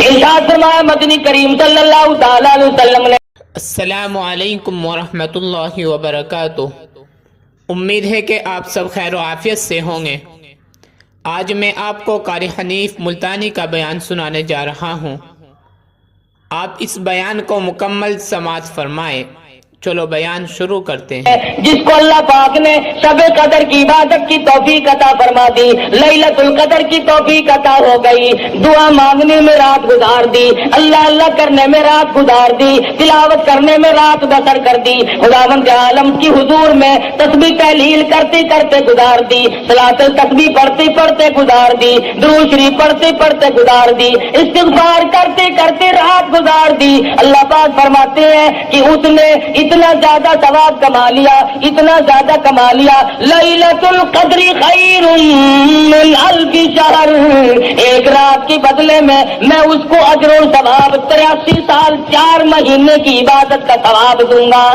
ارشاد فرمایا مدنی کریم صلی اللہ تعالی علیہ وسلم نے، السلام علیکم ورحمۃ اللہ وبرکاتہ۔ امید ہے کہ آپ سب خیر و عافیت سے ہوں گے۔ آج میں آپ کو قاری حنیف ملتانی کا بیان سنانے جا رہا ہوں۔ آپ اس بیان کو مکمل سماعت فرمائیں۔ چلو بیان شروع کرتے ہیں۔ جس کو اللہ پاک نے شب قدر کی عبادت کی توفیق عطا فرما دی، لیلۃ القدر کی توفیق عطا ہو گئی، دعا مانگنے میں رات گزار دی، اللہ اللہ کرنے میں رات گزار دی، تلاوت کرنے میں رات بسر کر دی، خداوند عالم کی حضور میں تسبیح تحلیل کرتے کرتے گزار دی، صلاۃ التسبیح پڑھتے پڑھتے گزار دی، درود شریف پڑھتے پڑھتے گزار دی، استغفار کرتے کرتے رات گزار دی۔ اللہ پاک فرماتے ہیں کہ اس نے اتنا زیادہ ثواب کما لیا، اتنا زیادہ کما لیا، لیلۃ القدر خیر من الف شہر، ایک رات کے بدلے میں اس کو اجر و ثواب 83 سال 4 مہینے کی عبادت کا ثواب دوں گا۔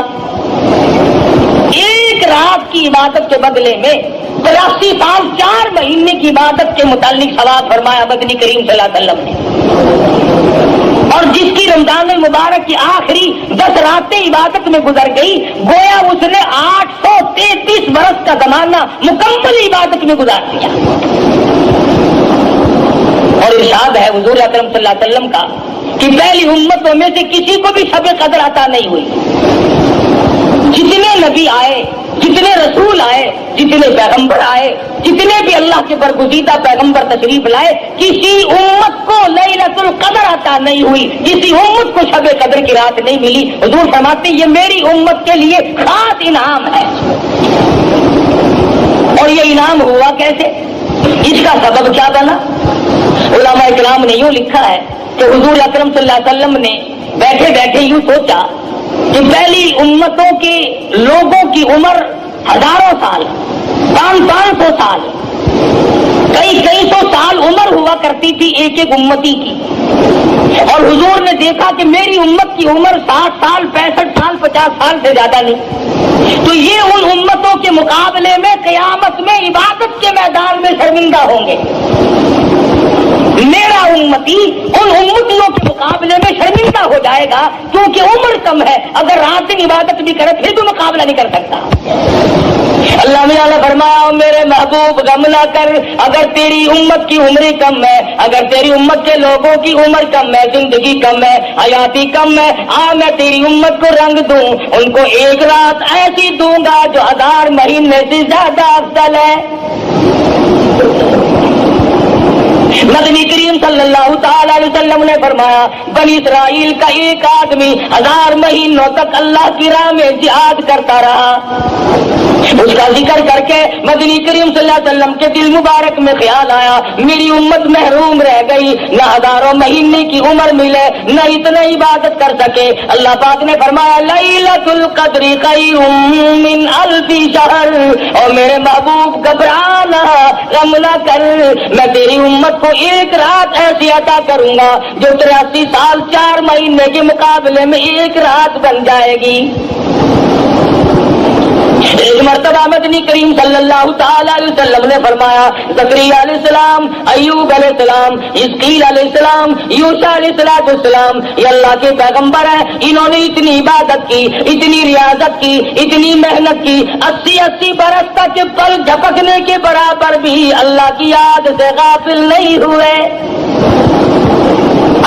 ایک رات کی عبادت کے بدلے میں 83 سال 4 مہینے کی عبادت کے متعلق ثواب فرمایا مدنی کریم صلی اللہ علیہ وسلم نے۔ اور جس کی رمضان المبارک کی آخری 10 راتیں عبادت میں گزر گئی، گویا اس نے 833 برس کا زمانہ مکمل عبادت میں گزار دیا۔ اور ارشاد ہے حضور اکرم صلی اللہ علیہ وسلم کا کہ پہلی امتوں میں سے کسی کو بھی شب قدر عطا نہیں ہوئی۔ جتنے نبی آئے، جتنے رسول آئے، جتنے پیغمبر آئے، جتنے بھی اللہ کے برگزیدہ پیغمبر تشریف لائے، کسی امت کو لیلۃ القدر عطا نہیں ہوئی، کسی امت کو شب قدر کی رات نہیں ملی۔ حضور فرماتے یہ میری امت کے لیے خاص انعام ہے۔ اور یہ انعام ہوا کیسے؟ اس کا سبب کیا بنا؟ علماء کرام نے یوں لکھا ہے کہ حضور اکرم صلی اللہ علیہ وسلم نے بیٹھے بیٹھے یوں سوچا کہ پہلی امتوں کے لوگوں کی عمر ہزاروں سال، 500 سال، کئی سو سال عمر ہوا کرتی تھی ایک ایک امتی کی، اور حضور نے دیکھا کہ میری امت کی عمر 60 سال 65 سال 50 سال سے زیادہ نہیں، تو یہ ان امتوں کے مقابلے میں قیامت میں عبادت کے میدان میں شرمندہ ہوں گے۔ میرا امتی ان امتیوں کے مقابلے میں شرمندہ ہو جائے گا کیونکہ عمر کم ہے، اگر رات دن عبادت بھی کرے پھر بھی مقابلہ نہیں کر سکتا۔ اللہ نے فرمایا میرے محبوب غم نہ کر، اگر تیری امت کی عمر کم ہے، اگر تیری امت کے لوگوں کی عمر کم ہے، زندگی کم ہے، حیاتی کم ہے، میں تیری امت کو رنگ دوں، ان کو ایک رات ایسی دوں گا جو 1000 مہینے سے زیادہ افضل ہے۔ مدنی کریم صلی اللہ تعالی علیہ وسلم نے فرمایا بنی اسرائیل کا ایک آدمی 1000 مہینوں تک اللہ کی راہ میں جہاد کرتا رہا۔ اس کا ذکر کر کے مدنی کریم صلی اللہ علیہ وسلم کے دل مبارک میں خیال آیا میری امت محروم رہ گئی، نہ ہزاروں مہینے کی عمر ملے، نہ اتنا عبادت کر سکے۔ اللہ پاک نے فرمایا لیلۃ القدر خیر من الف شہر، اور میرے محبوب گھبرانا غم نہ کر، میں تیری امت کو ایک رات ایسی عطا کروں گا جو 83 سال 4 مہینے کے مقابلے میں ایک رات بن جائے گی۔ ایک مرتبہ مدنی کریم صلی اللہ تعالی علیہ وسلم نے فرمایا زکریا علیہ السلام، ایوب علیہ السلام، حزقیل علیہ السلام، یوشع علیہ السلام یہ اللہ کے پیغمبر ہیں، انہوں نے اتنی عبادت کی، اتنی ریاضت کی، اتنی محنت کی، 80 برس تک پل جھپکنے کے برابر بھی اللہ کی یاد سے غافل نہیں ہوئے۔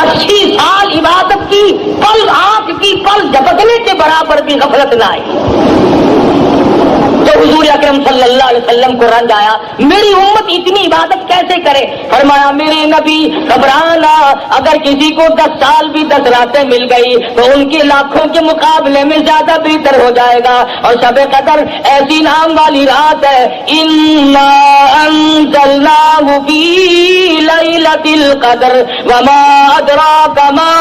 80 سال عبادت کی، پل آنکھ کی پل جھپکنے کے برابر بھی غفلت نہ آئی۔ تو حضور اکرم صلی اللہ علیہ وسلم کو رنج آیا میری امت اتنی عبادت کیسے کرے؟ فرمایا میرے نبی گھبرانا، اگر کسی کو 10 سال بھی 10 راتیں مل گئی تو ان کے لاکھوں کے مقابلے میں زیادہ بہتر ہو جائے گا۔ اور شب قدر ایسی نام والی رات ہے، انا انزلناہ فی لیلۃ القدر وما ادراک ما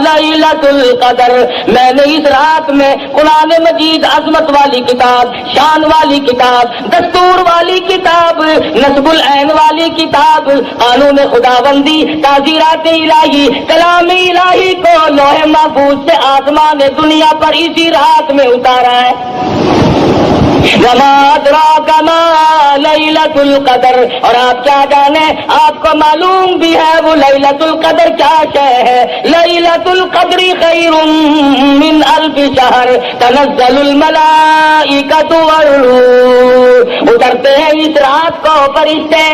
لیلۃ القدر، میں نے اس رات میں قرآن مجید عظمت والی کتاب، شان والی کتاب، دستور والی کتاب، نصب العین والی کتاب، قانون خداوندی، تعزیرات الہی، کلام الہی کو لوح محفوظ سے آسمان دنیا پر اسی رات میں اتارا ہے۔ وما ادراک ما لیلۃ القدر، اور آپ کیا جانے، آپ کو معلوم بھی ہے وہ لیلۃ القدر کیا شے ہے۔ لیلۃ القدر خیر من الف شہر تنزل الملائکۃ والروح، اترتے ہیں اس رات کو فرشتے۔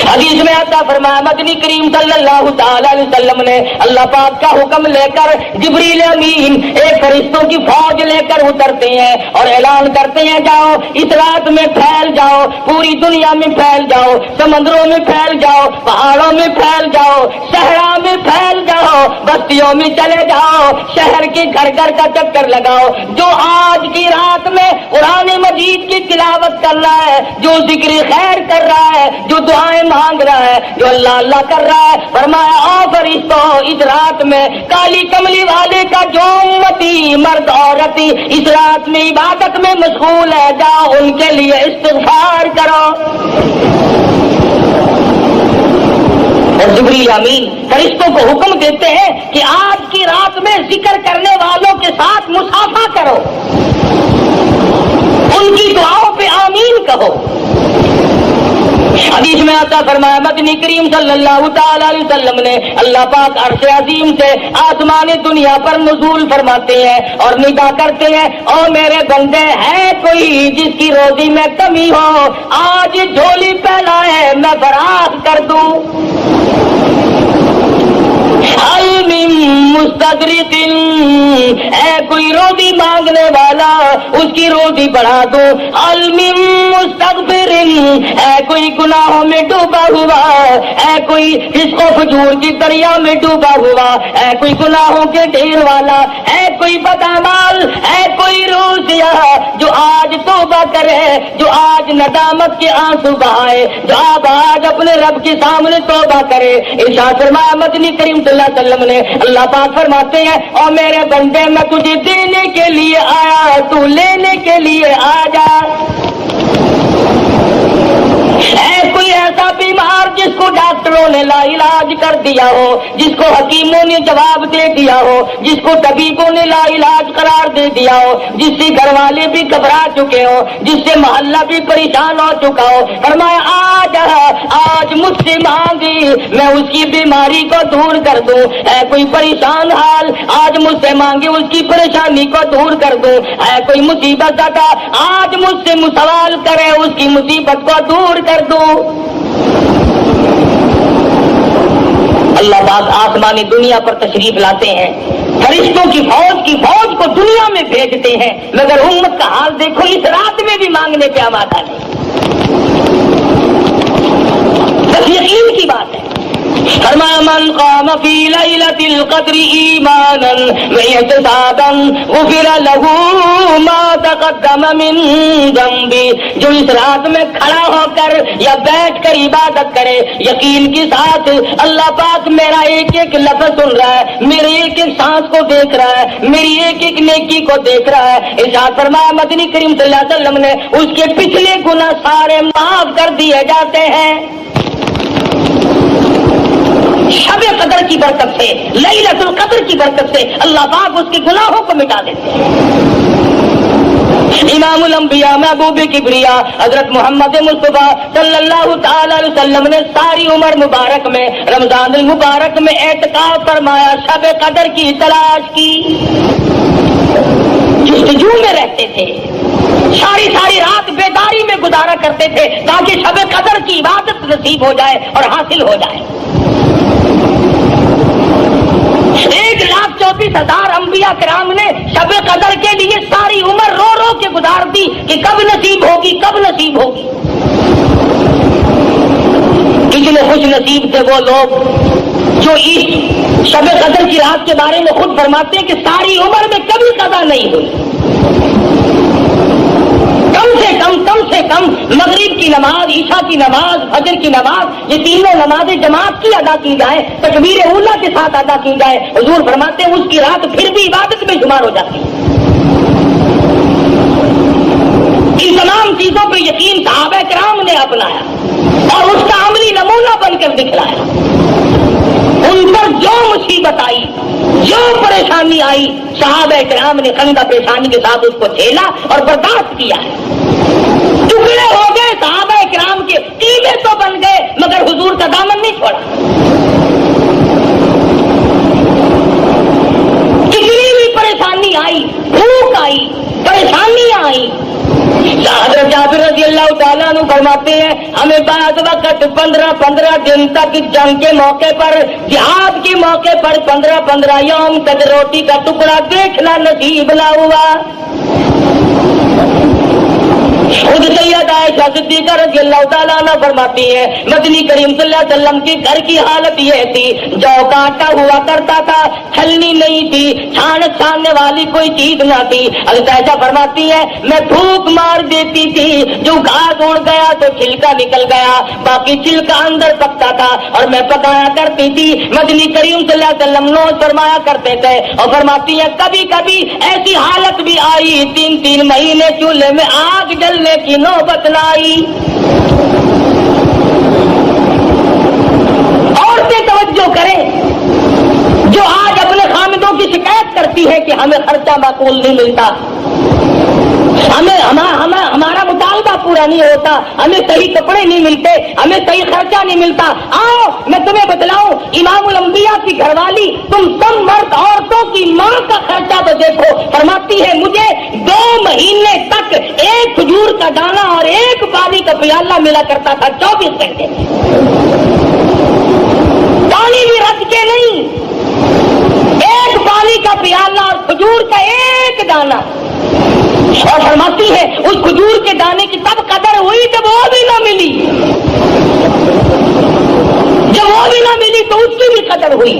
حدیث میں آتا فرمایا مدنی کریم صلی اللہ تعالی علیہ وسلم نے اللہ پاک کا حکم لے کر جبریل امین ایک فرشتوں کی فوج لے کر اترتے ہیں اور اعلان کرتے ہیں جاؤ اس رات میں پھیل جاؤ، پوری دنیا میں پھیل جاؤ، سمندروں میں پھیل جاؤ، پہاڑوں میں پھیل جاؤ، صحرا میں پھیل جاؤ، بستیوں میں چلے جاؤ، شہر کے گھر گھر کا چکر لگاؤ۔ جو آج کی رات میں قرآن مجید کی تلاوت کر رہا ہے، جو ذکر خیر کر رہا ہے، جو دعائیں مانگ رہا ہے، جو اللہ اللہ کر رہا ہے، فرمایا آؤ فرشتوں اس رات میں کالی کملی والے کا جو امتی مرد عورت اس رات میں عبادت میں مشغول ہے، جاؤ ان کے لیے استغفار کرو۔ اور جبریل امین فرشتوں کو حکم دیتے ہیں کہ آج کی رات میں ذکر کرنے والوں کے ساتھ مصافحہ کرو، ان کی دعاؤں پہ آمین کہو۔ حدیث میں آتا فرمایا مدنی کریم صلی اللہ تعالی علیہ وسلم نے اللہ پاک عرش عظیم سے آسمان دنیا پر نزول فرماتے ہیں اور ندا کرتے ہیں، او میرے بندے ہے کوئی جس کی روزی میں کمی ہو، آج جھولی پھیلائے میں فراخ کر دوں۔ مستدرک، اے کوئی روزی مانگنے والا اس کی روزی بڑھا دو۔ مستغفر، اے کوئی گناہوں میں ڈوبا ہوا، اے کوئی فسق و فجور کی دریا میں ڈوبا ہوا، اے کوئی گناہوں کے ڈھیر والا، اے کوئی بدعمال، اے کوئی روسیا جو آج توبہ کرے، جو آج ندامت کے آنسو بہائے، جو آج اپنے رب کے سامنے توبہ کرے۔ ارشاد فرمایا مدنی کریم صلی اللہ علیہ وسلم نے اللہ پاک فرماتے ہیں اور میرے بندے میں تجھے دینے کے لیے آیا، تو لینے کے لیے آ جا۔ اے کوئی ایسا بیمار جس کو ڈاکٹروں نے لا علاج کر دیا ہو، جس کو حکیموں نے جواب دے دیا ہو، جس کو طبیبوں نے لا علاج قرار دے دیا ہو، جس سے گھر والے بھی گھبرا چکے ہو، جس سے محلہ بھی پریشان ہو چکا ہو، فرمایا آج مجھ سے مانگی میں اس کی بیماری کو دور کر دوں۔ اے کوئی پریشان حال آج مجھ سے مانگے اس کی پریشانی کو دور کر دوں۔ اے کوئی مصیبت زدہ آج مجھ سے سوال کرے اس کی مصیبت کو دور کر دوں۔ اللہ پاک آسمانی دنیا پر تشریف لاتے ہیں، فرشتوں کی فوج کو دنیا میں بھیجتے ہیں، مگر امت کا حال دیکھو اس رات میں بھی مانگنے پہ آمادہ نہیں۔ بس یقین کی بات ہے۔ فرمایا من قام فی لیلۃ القدر ایمانا واحتسابا غفر له ما تقدم من ذنبہ، جو اس رات میں کھڑا ہو کر یا بیٹھ کر عبادت کرے یقین کے ساتھ، اللہ پاک میرا ایک ایک لفظ سن رہا ہے، میرے ایک ایک سانس کو دیکھ رہا ہے، میری ایک ایک نیکی کو دیکھ رہا ہے۔ ارشاد فرمایا مدنی کریم صلی اللہ علیہ وسلم نے اس کے پچھلے گناہ سارے معاف کر دیے جاتے ہیں۔ شب قدر کی برکت سے، لیلۃ القدر کی برکت سے اللہ پاک اس کے گناہوں کو مٹا دیتے ہیں۔ امام الانبیاء محبوب کبریا حضرت محمد مصطفیٰ صلی اللہ تعالی علیہ وسلم نے ساری عمر مبارک میں رمضان المبارک میں اعتکاف فرمایا، شب قدر کی تلاش کی، جستجو میں رہتے تھے، ساری رات بیداری میں گزارا کرتے تھے تاکہ شب قدر کی عبادت نصیب ہو جائے اور حاصل ہو جائے۔ 1,34,000 انبیاء کرام نے شب قدر کے لیے ساری عمر رو رو کے گزار دی کہ کب نصیب ہوگی، کب نصیب ہوگی۔ کتنے خوش نصیب تھے وہ لوگ جو اس شب قدر کی رات کے بارے میں خود فرماتے ہیں کہ ساری عمر میں کبھی قضا نہیں ہوئی۔ کم سے کم مغرب کی نماز، عشاء کی نماز، فجر کی نماز، یہ تینوں نمازیں جماعت کی ادا کی جائے، تکبیر اولیٰ کے ساتھ ادا کی جائے، حضور فرماتے ہیں اس کی رات پھر بھی عبادت میں شمار ہو جاتی ہے۔ ان تمام چیزوں پہ یقین صحابہ کرام نے اپنایا اور اس کا عملی نمونہ بن کر دکھلایا. ان پر جو مصیبت آئی، جو پریشانی آئی، صحابہ کرام نے خندہ پیشانی کے ساتھ اس کو جھیلا اور برداشت کیا ہے. ٹکڑے ہو گئے صحابہ کرام کے، ٹیلے تو بن گئے مگر حضور کا دامن نہیں چھوڑا. کتنی بھی پریشانی آئی، بھوک آئی، پریشانیاں آئی. حضرت جابر رضی اللہ تعالیٰ عنہ فرماتے ہیں ہمیں بعض وقت 15 دن تک جنگ کے موقع پر، جہاد کے موقع پر 15 یوم تک روٹی کا ٹکڑا دیکھنا نصیب نہ ہوا. خود سید عائشہ صدیقہ رضی اللہ تعالیٰ عنہ فرماتی ہے مدنی کریم صلی اللہ علیہ وسلم کے گھر کی حالت یہ تھی، جو کانٹا ہوا کرتا تھا، چھلنی نہیں تھی، چھاننے والی کوئی چیز نہ تھی. حضرت عائشہ فرماتی ہے میں پھونک مار دیتی تھی، جو گھاس اڑ گیا تو چھلکا نکل گیا، باقی چھلکا اندر پکتا تھا اور میں پکایا کرتی تھی. مدنی کریم صلی اللہ علیہ وسلم نوش فرمایا کرتے تھے اور فرماتی ہے کبھی کبھی ایسی حالت بھی آئی 3 مہینے چولہے میں آگ جلنے کی نوبت نہ آئی. عورتیں توجہ کریں جو آج اپنے خامدوں کی شکایت کرتی ہے کہ ہمیں خرچہ معقول نہیں ملتا، ہمارا مطالبہ پورا نہیں ہوتا، ہمیں صحیح کپڑے نہیں ملتے، ہمیں صحیح خرچہ نہیں ملتا. آؤ میں تمہیں بتلاؤں، امام الانبیاء کی گھر والی تم سب مرد عورتوں کی ماں کا خرچہ تو دیکھو. فرماتی ہے مجھے 2 مہینے تک ایک کھجور کا دانہ اور ایک پانی کا پیالہ ملا کرتا تھا 24 گھنٹے میں. پانی بھی رکھ کے نہیں، ایک پانی کا پیالہ اور کھجور کا ایک دانہ. اور فرماتی ہے اس کھجور کے دانے کی تب قدر ہوئی جب وہ بھی نہ ملی، جب وہ بھی نہ ملی تو اس کی بھی قدر ہوئی.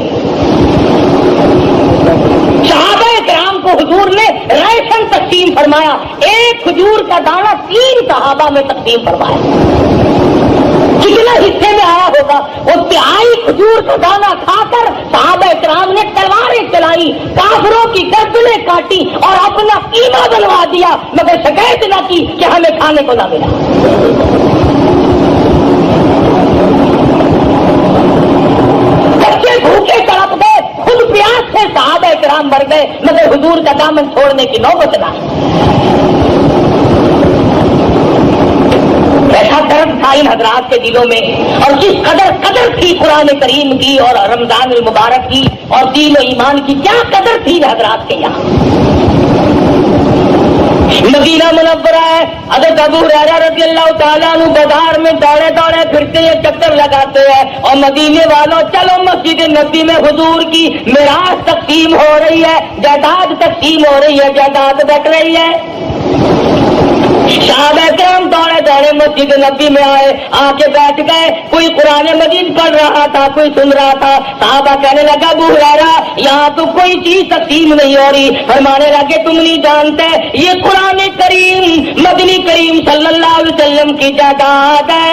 صحابہ کرام کو حضور نے ریشن تقسیم فرمایا، ایک کھجور کا دانہ 3 صحابہ میں تقسیم فرمایا. کتنا حصے میں آیا ہوگا؟ وہ 3 کھجور کا دانہ کھا کر صحابہ کرام نے تلواریں چلائی، کافروں کی گردنیں کاٹی اور اپنا قیمہ بنوا دیا، مگر شکایت نہ کی کہ ہمیں کھانے کو نہ ملا. بچے بھوکے تڑپ گئے، خود پیاس سے صحابہ کرام مر گئے مگر حضور کا دامن چھوڑنے کی نوبت نہ. ایسا درد تھا ان حضرات کے دلوں میں، اور جس قدر تھی قرآن کریم کی اور رمضان المبارک کی اور دین و ایمان کی، کیا قدر تھی حضرات کے یہاں. مدینہ منورہ ہے، حضرت ابو ہریرہ رضی اللہ تعالیٰ عنہ بازار میں دوڑے پھرتے ہیں، چکر لگاتے ہیں اور مدینے والوں چلو مسجد نبی میں حضور کی میراث تقسیم ہو رہی ہے، جائیداد تقسیم ہو رہی ہے، جائیداد بٹ رہی ہے. صحابہ کرام دوڑے مسجد نبی میں آئے، آ کے بیٹھ گئے. کوئی قرآن مجید پڑھ رہا تھا، کوئی سن رہا تھا. صحابہ کہنے لگا ابو ہریرہ یہاں تو کوئی چیز تقسیم نہیں ہو رہی. فرمانے لگے تم نہیں جانتے یہ قرآن کریم مدنی کریم صلی اللہ علیہ وسلم کی جائیداد ہے،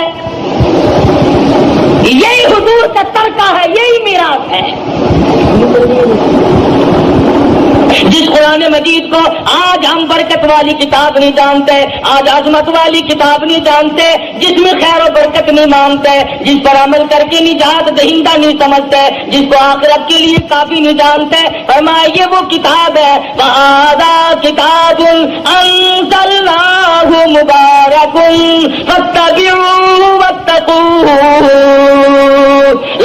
یہی حضور کا ترکہ ہے، یہی میراث ہے. جس قرآن مجید کو آج ہم برکت والی کتاب نہیں جانتے، آج عظمت والی کتاب نہیں جانتے، جس میں خیر و برکت نہیں مانتے، جس پر عمل کر کے نجات دہندہ نہیں سمجھتے، جس کو آخرت کے لیے کافی نہیں جانتے، فرمایا یہ وہ کتاب ہے وَهَذَا كِتَابٌ أَنزَلْنَاهُ مُبَارَكٌ فَاتَّبِعُوهُ وَاتَّقُوهُ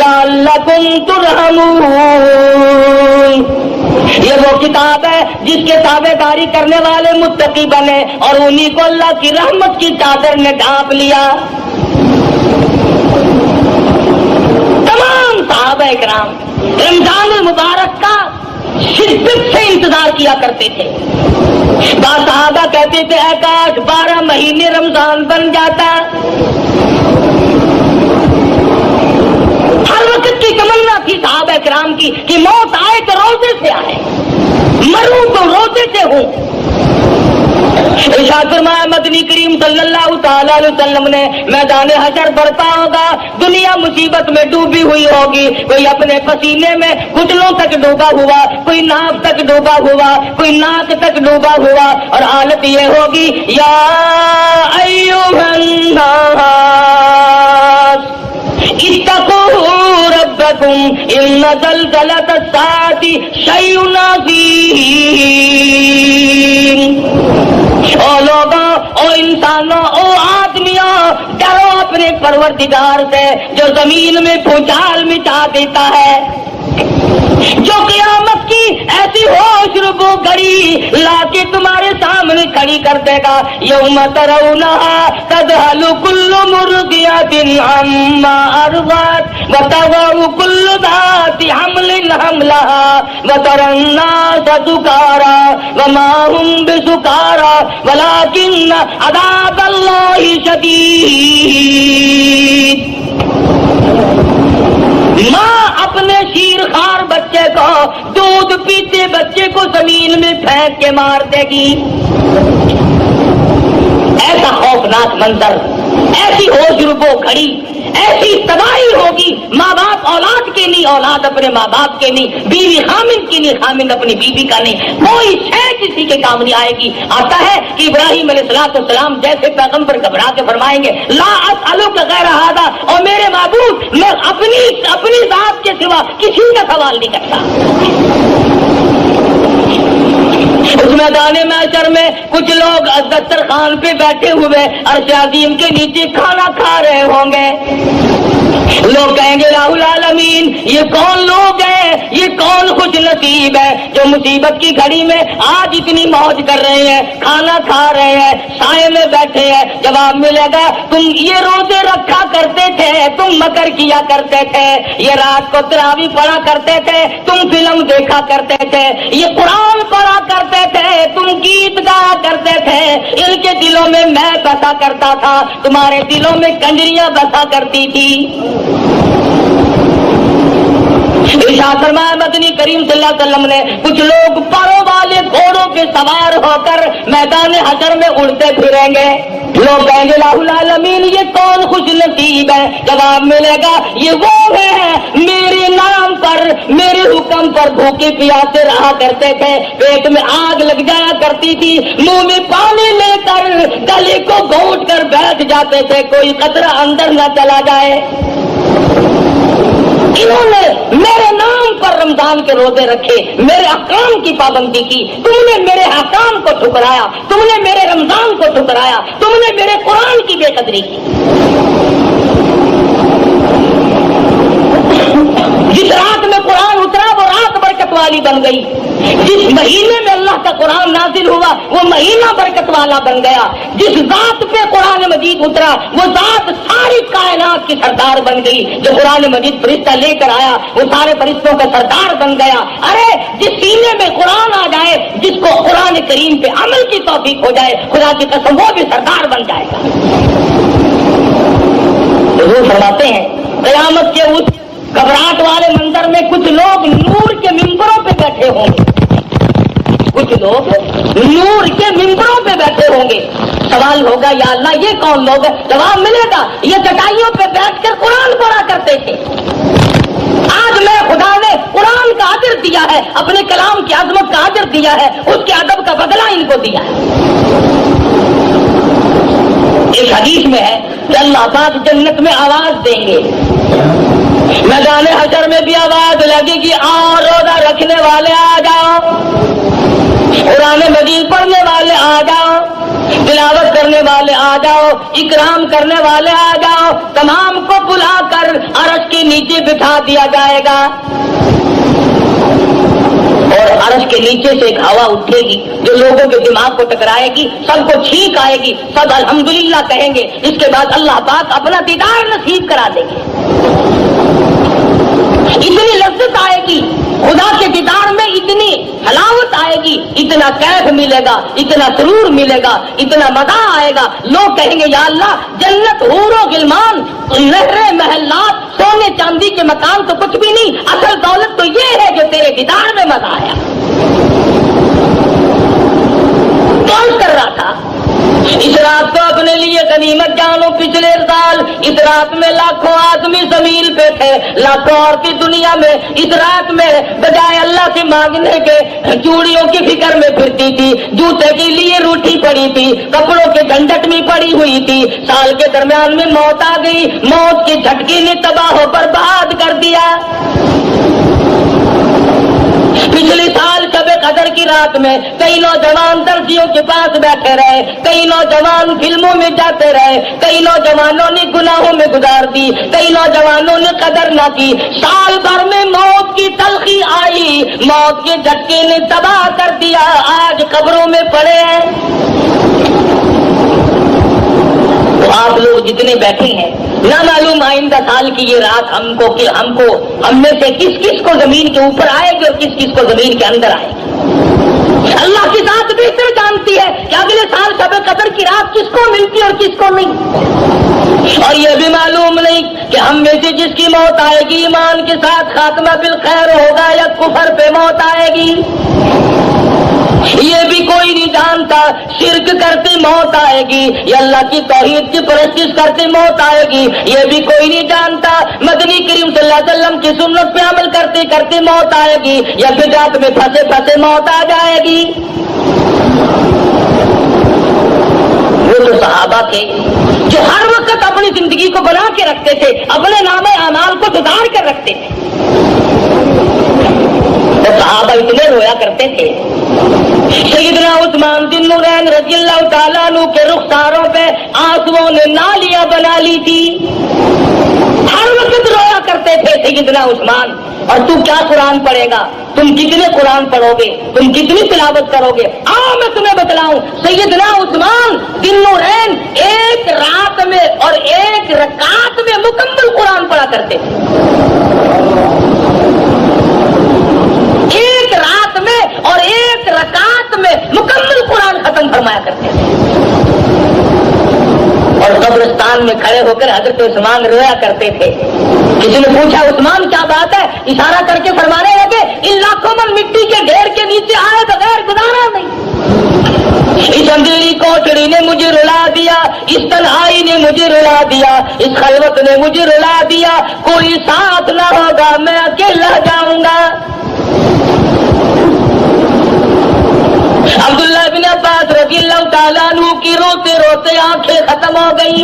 لَعَلَّكُمْ تُرْحَمُونَ. یہ وہ کتاب ہے جس کے تابع داری کرنے والے متقی بنے اور انہی کو اللہ کی رحمت کی چادر نے ڈھانپ لیا. تمام صحابہ کرام رمضان المبارک کا شدت سے انتظار کیا کرتے تھے. بعض صحابہ کہتے تھے اے کاش 12 مہینے رمضان بن جاتا. ہر وقت کی تمنا تھی صحابہ کرام کی کہ موت آئے تو روزے سے آئے، مروں تو روزے سے ہوں. ارشاد فرمایا مدنی کریم صلی اللہ تعالی علیہ وسلم نے میدان حشر برپا ہوگا، دنیا مصیبت میں ڈوبی ہوئی ہوگی، کوئی اپنے پسینے میں گھٹنوں تک ڈوبا ہوا، کوئی ناک تک ڈوبا ہوا، کوئی ناک تک ڈوبا ہوا، اور حالت یہ ہوگی یا ایھا الناس اتقوا ربکم ان زلزلۃ الساعۃ شیء عظیم۔ او لوگوں، او انسانوں، او آدمیوں، ڈرو اپنے پروردگار سے جو زمین میں بھوچال مچا دیتا ہے، جو قیامت کی ایسی ہوش ربو گھڑی لا کے تمہارے سامنے کھڑی کر دے گا۔ یوم ترونھا تذہل کل مرضعۃ عما ارضعت وتضع کل ذات حمل حملها وترى الناس سکارى وما هم بسکارى ولكن عذاب اللہ شدید۔ ماں اپنے شیر خوار بچے کو، دودھ پیتے بچے کو زمین میں پھینک کے مار دے گی۔ ایسا خوفناک منظر، ایسی ہوش ربو گھڑی، ایسی تباہی ہوگی، ماں باپ اولاد کے نہیں، اولاد اپنے ماں باپ کے نہیں، بیوی خامند کی نہیں، خامند اپنی بیوی کا نہیں، کوئی شے کسی کے کام نہیں آئے گی۔ آتا ہے کہ ابراہیم علیہ السلام جیسے پیغمبر گھبرا کے فرمائیں گے لا اسألک غیر ھذا، اور میرے معبود میں اپنی ذات کے سوا کسی کا سوال نہیں کرتا۔ اس میدان محشر میں کچھ لوگ دسترخوان پہ بیٹھے ہوئے عرش عظیم کے نیچے کھانا کھا رہے ہوں گے۔ لوگ کہیں گے الہ العالمین، یہ کون لوگ ہیں، یہ کون خوش نصیب ہے جو مصیبت کی گھڑی میں آج اتنی موج کر رہے ہیں، کھانا کھا رہے ہیں، سائے میں بیٹھے ہیں۔ جواب ملے گا تم یہ روزے رکھا کرتے تھے، تم مکر کیا کرتے تھے، یہ رات کو تراویح پڑھا کرتے تھے، تم فلم دیکھا کرتے تھے، یہ قرآن پڑھا کرتے تھے، تم گیت گایا کرتے تھے، ان کے دلوں میں میں بسا کرتا تھا، تمہارے دلوں میں کنجریاں بسا کرتی تھی۔ ارشاد فرمایا مدنی کریم صلی اللہ علیہ وسلم نے کچھ لوگ پروں والے گھوڑوں پہ سوار ہو کر میدان حشر میں اڑتے پھریں گے۔ لوگ کہیں گے الہ العالمین، یہ کون خوش نصیب ہے؟ جواب ملے گا یہ وہ ہیں میرے نام پر، میرے حکم پر بھوکے پیاسے رہا کرتے تھے، پیٹ میں آگ لگ جایا کرتی تھی، منہ میں پانی لے کر گلے کو گھونٹ کر بیٹھ جاتے تھے، کوئی قطرہ اندر نہ چلا جائے۔ انہوں نے میرے نام پر رمضان کے روزے رکھے، میرے احکام کی پابندی کی، تم نے میرے احکام کو ٹھکرایا، تم نے میرے رمضان کو ٹھکرایا، تم نے میرے قرآن کی بے قدری کی۔ جس رات میں قرآن اترا وہ رات برکت والی بن گئی، جس مہینے میں اللہ کا قرآن نازل ہوا وہ مہینہ برکت والا بن گیا، جس ذات پہ قرآن مجید اترا وہ ذات ساری کائنات کی سردار بن گئی، جو قرآن مجید فرشتہ لے کر آیا وہ سارے فرشتوں کا سردار بن گیا۔ ارے جس سینے میں قرآن آ جائے، جس کو قرآن کریم پہ عمل کی توفیق ہو جائے، خدا کی قسم وہ بھی سردار بن جائے گا۔ حضور فرماتے ہیں قیامت کے اس گھبراہٹ والے منظر میں کچھ لوگ نور کے ممبروں پہ بیٹھے ہوں گے، کچھ لوگ نور کے ممبروں پہ بیٹھے ہوں گے۔ سوال ہوگا یا اللہ یہ کون لوگ ہیں؟ جواب ملے گا یہ چٹائیوں پہ بیٹھ کر قرآن پڑھا کرتے تھے، آج میں خدا نے قرآن کا اجر دیا ہے، اپنے کلام کی عظمت کا اجر دیا ہے، اس کے ادب کا بدلہ ان کو دیا ہے۔ ایک حدیث میں ہے کہ اللہ پاک جنت میں آواز دیں گے، میدان حشر میں بھی آواز لگے گی اور روزہ رکھنے والے آ جاؤ، قرآن مجید پڑھنے والے آ جاؤ، تلاوت کرنے والے آ جاؤ، اکرام کرنے والے آ جاؤ، تمام کو بلا کر عرش کے نیچے بٹھا دیا جائے گا، اور عرش کے نیچے سے ایک ہوا اٹھے گی جو لوگوں کے دماغ کو ٹکرائے گی، سب کو چھینک آئے گی، سب الحمدللہ کہیں گے، اس کے بعد اللہ پاک اپنا دیدار نصیب کرا دیں گے۔ اتنی لذت آئے گی، خدا کے دیدار میں اتنی حلاوت آئے گی، اتنا کیف ملے گا، اتنا سرور ملے گا، اتنا مزہ آئے گا، لوگ کہیں گے یا اللہ جنت حور و غلمان، نہریں محلات، سونے چاندی کے مکان تو کچھ بھی نہیں، اصل دولت تو یہ ہے جو تیرے دیدار میں مزہ آیا۔ کون کر رہا تھا؟ اس رات کو اپنے لیے غنیمت جانو. پچھلے سال اس رات میں لاکھوں آدمی زمین پہ تھے, لاکھوں عورتیں دنیا میں اس رات میں بجائے اللہ سے مانگنے کے چوڑیوں کی فکر میں پھرتی تھی, جوتے کے لیے روٹھی پڑی تھی, کپڑوں کے جھنجٹ میں پڑی ہوئی تھی. سال کے درمیان میں موت آ گئی, موت کے جھٹکے نے تباہ و برباد کر دیا. پچھلی سال شب قدر کی رات میں کئی نوجوان درزیوں کے پاس بیٹھے رہے, کئی نوجوان فلموں میں جاتے رہے, کئی نوجوانوں نے گناہوں میں گزار دی, کئی نوجوانوں نے قدر نہ کی. سال بھر میں موت کی تلخی آئی, موت کے جھٹکے نے تباہ کر دیا. آج قبروں میں پڑے ہیں. تو آپ لوگ جتنے بیٹھے ہیں, نہ معلوم آئندہ سال کی یہ رات ہم میں سے کس کس کو زمین کے اوپر آئے گی اور کس کس کو زمین کے اندر آئے گی. اللہ کی ذات بہتر جانتی ہے کہ اگلے سال شب قدر کی رات کس کو ملتی اور کس کو نہیں. اور یہ بھی معلوم نہیں کہ ہم میں سے جس کی موت آئے گی ایمان کے ساتھ خاتمہ بالخیر ہوگا یا کفر پہ موت آئے گی. یہ بھی کوئی نہیں جانتا. شرک کرتے موت آئے گی یا اللہ کی توحید کی پرستش کرتے موت آئے گی, یہ بھی کوئی نہیں جانتا. مدنی کریم صلی اللہ علیہ وسلم کی سنت پہ عمل کرتے کرتے موت آئے گی یا بدعت میں پھنسے پھنسے موت آ جائے گی. وہ تو صحابہ تھے جو ہر وقت اپنی زندگی کو بنا کے رکھتے تھے, اپنے نام اعمال کو سدھار کر رکھتے تھے. تو صحابہ اتنے رویا کرتے تھے. سیدنا عثمان ذی النورین رضی اللہ تعالیٰ عنہ کے رخساروں پہ آنسوؤں نے نالیاں بنا لی تھی. ہر وقت رویا کرتے تھے سیدنا عثمان. اور تو کیا قرآن پڑھے گا, تم کتنے قرآن پڑھو گے, تم کتنی تلاوت کرو گے؟ آؤ میں تمہیں بتلاؤں. سیدنا عثمان ذی النورین ایک رات میں اور ایک رکعت میں مکمل قرآن پڑھا کرتے تھے. ایک رات میں اور ایک رکعت میں مکمل قرآن ختم فرمایا کرتے تھے. اور قبرستان میں کھڑے ہو کر حضرت عثمان رویا کرتے تھے. کسی نے پوچھا عثمان کیا بات ہے؟ اشارہ کر کے فرمانے لگے ان لاکھوں من مٹی کے ڈھیر کے نیچے آئے بغیر گزارا نہیں. اس اندھیری کوٹڑی نے مجھے رلا دیا, اس تنہائی نے مجھے رلا دیا, اس خلوت نے مجھے رلا دیا. کوئی ساتھ نہ ہوگا, میں اکیلا جاؤں گا. عبداللہ بن عباس رضی اللہ تعالیٰ عنہ کی روتے روتے آنکھیں ختم ہو گئی,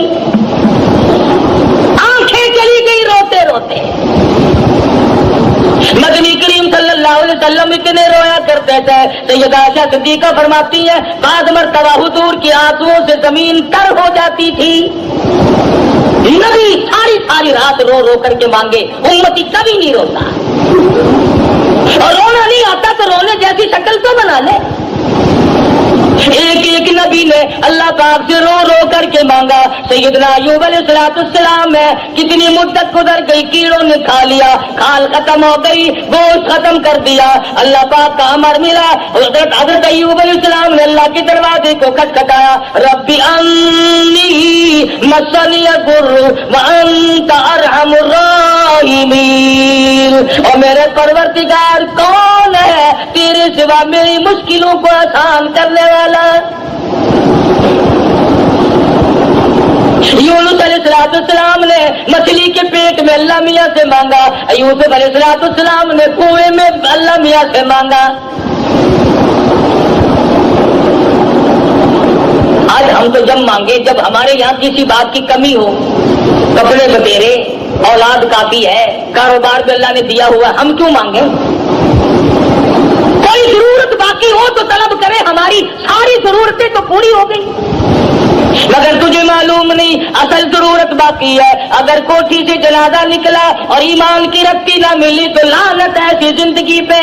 آنکھیں چلی گئی روتے روتے. مدنی کریم صلی اللہ علیہ وسلم اتنے رویا کرتے تھے. سیدہ عائشہ صدیقہ فرماتی ہے بعض مرتبہ حضور کی آنسوؤں سے زمین تر ہو جاتی تھی. نبی ساری رات رو رو کر کے مانگے, امتی کبھی نہیں روتا. اور رونا نہیں آتا تو رونے جیسی شکل تو بنا لے. ایک ایک نبی نے اللہ پاک سے رو رو کر کے مانگا. سیدنا ایوب علیہ السلام ہے, کتنی مدت گزر گئی, کیڑوں نے کھا لیا, کھال ختم ہو گئی, گوشت ختم کر دیا. اللہ پاک کا امر ملا. حضرت ایوب علیہ السلام نے اللہ کے دروازے کو کھٹکھٹایا, ربی انی مسنی الضر وانت ارحم الراحمین. اور میرے پروردگار کون ہے تیرے سوا میری مشکلوں کو آسان کرنے والا. یونس علیہ السلام نے مچھلی کے پیٹ میں اللہ میاں سے مانگا, یوسف علیہ السلام نے کنویں میں اللہ میاں سے مانگا. آج ہم تو جب مانگے جب ہمارے یہاں کسی بات کی کمی ہو, کپڑے بتیرے, اولاد کافی ہے, کاروبار بھی اللہ نے دیا ہوا, ہم کیوں مانگے؟ کوئی ضرورت باقی ہو تو طلب کرے, ہماری ساری ضرورتیں تو پوری ہو گئی. مگر تجھے معلوم نہیں اصل ضرورت باقی ہے. اگر کوٹھی سے جنازہ نکلا اور ایمان کی رتی نہ ملی تو لعنت ایسی زندگی پہ.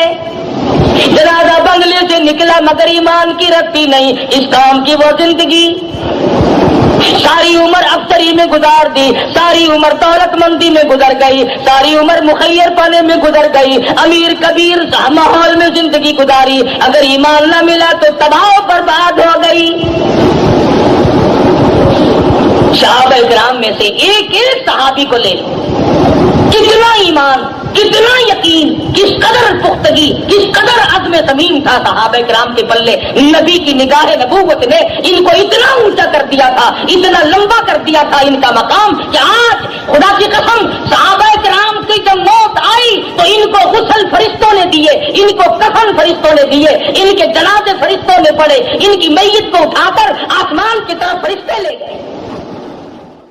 جنازہ بنگلے سے نکلا مگر ایمان کی رتی نہیں, اس کام کی وہ زندگی. ساری عمر افسری میں گزار دی, ساری عمر دولت مندی میں گزر گئی, ساری عمر مخیر پانے میں گزر گئی, امیر کبیر ماحول میں زندگی گزاری. اگر ایمان نہ ملا تو تباہ و برباد ہو گئی. صحابہ کرام میں سے ایک ایک صحابی کو لے لو, کتنا ایمان, کتنا یقین، کس قدر پختگی، کس قدر عزم صمیم تھا صحابہ کرام کے پلے. نبی کی نگاہ نبوت نے ان کو اتنا اونچا کر دیا تھا، اتنا لمبا کر دیا تھا ان کا مقام کہ آج خدا کی قسم صحابہ کرام کی جب موت آئی تو ان کو غسل فرشتوں نے دیے، ان کو کفن فرشتوں نے دیے، ان کے جنازے فرشتوں نے پڑے، ان کی میت کو اٹھا کر آسمان کی طرف فرشتے لے گئے.